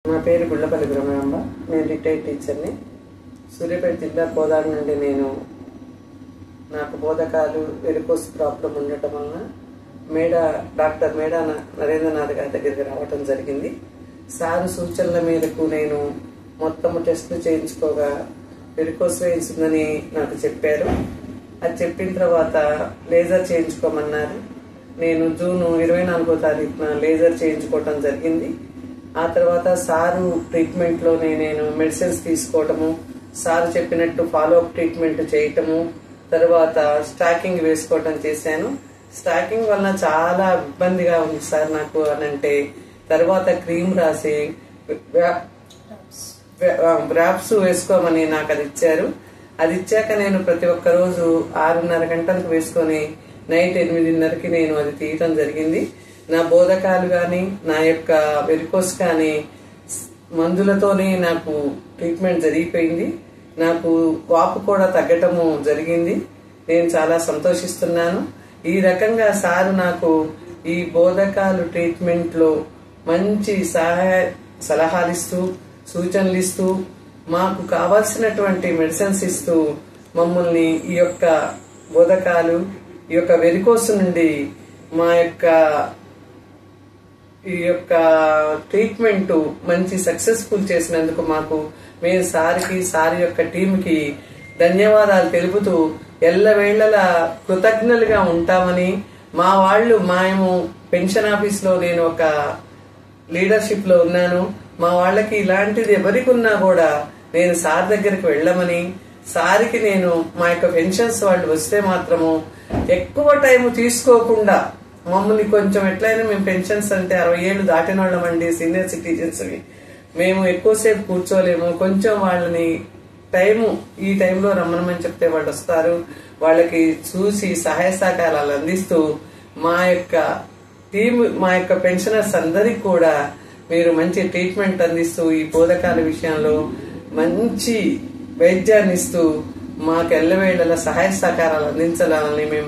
నా పేరు గుళ్ళపల్లి బ్రహ్మాంబ. నేను రిటైర్డ్ టీచర్ని. సూర్యాపేట జిల్లా కోదాడ నుండి నాకు బోధకాలు వెరికోస్ ప్రాబ్లం ఉండటం వలన డాక్టర్ మేడా నరేంద్రనాథ్ గారి దగ్గరికి రావటం జరిగింది. సారు సూచనల మేరకు నేను మొత్తం టెస్టులు చేయించుకోగా వెరికోస్ వెయిన్స్ ఉందని నాకు చెప్పారు. అది చెప్పిన తర్వాత లేజర్ చేయించుకోమన్నారు. నేను జూన్ 24వ తారీఖున లేజర్ చేయించుకోవటం జరిగింది. ఆ తర్వాత సారు ట్రీట్మెంట్ లోనే నేను మెడిసిన్స్ తీసుకోవటము, సారు చెప్పినట్టు ఫాలో అప్ ట్రీట్మెంట్ చేయటము, తర్వాత స్టాకింగ్ వేసుకోవటం చేశాను. స్టాకింగ్ వలన చాలా ఇబ్బందిగా ఉంది సార్ నాకు అనంటే, తర్వాత క్రీమ్ రాసి ర్యాప్స్ వేసుకోమని నాకు అది ఇచ్చారు. అది ఇచ్చాక నేను ప్రతి ఒక్క రోజు 6:30 గంటలకు వేసుకొని నైట్ 8:30కి నేను అది తీయటం జరిగింది. నా బోధకాలు గాని నా యొక్క వెరికోస్ కానీ మందులతోనే నాకు ట్రీట్మెంట్ జరిగిపోయింది. నాకు వాపు కూడా తగ్గటము జరిగింది. నేను చాలా సంతోషిస్తున్నాను. ఈ రకంగా సారు నాకు ఈ బోధకాలు ట్రీట్మెంట్ లో మంచి సలహాలు ఇస్తూ, సూచనలు ఇస్తూ, మాకు కావాల్సినటువంటి మెడిసిన్స్ ఇస్తూ మమ్మల్ని ఈ యొక్క బోధకాలు, ఈ యొక్క వెరికోస్ నుండి మా యొక్క ఈ యొక్క ట్రీట్మెంట్ మంచి సక్సెస్ఫుల్ చేసినందుకు మేము సార్ యొక్క టీంకి ధన్యవాదాలు తెలుపుతూ ఎల్లవేళలా కృతజ్ఞులుగా ఉంటామని, మేము పెన్షన్ ఆఫీస్ లో నేను ఒక లీడర్షిప్ లో ఉన్నాను. మా వాళ్ళకి ఇలాంటిది ఎవరికి ఉన్నా కూడా నేను సార్ దగ్గరికి వెళ్ళమని, సార్కి నేను మా యొక్క పెన్షన్స్ వాళ్ళు వస్తే మాత్రము ఎక్కువ టైం తీసుకోకుండా మమ్మల్ని కొంచెం ఎట్లయినా మేము పెన్షన్స్ అంటే 60 ఏళ్లు దాటిన వాళ్ళమండి, సీనియర్ సిటిజన్స్ మేము ఎక్కువసేపు కూర్చోలేము. కొంచెం వాళ్ళని ఈ టైంలో రమ్మనమని చెప్తే వాళ్ళు వస్తారు. వాళ్ళకి చూసి సహాయ సహకారాలు అందిస్తూ మా యొక్క టీమ్, మా యొక్క పెన్షనర్స్ అందరికి కూడా మీరు మంచి ట్రీట్మెంట్ అందిస్తూ ఈ బోధకాల విషయంలో మంచి వైద్యాన్ని ఇస్తూ మాకు ఎల్లవేళలా సహాయ సహకారాలు అందించాలని మేము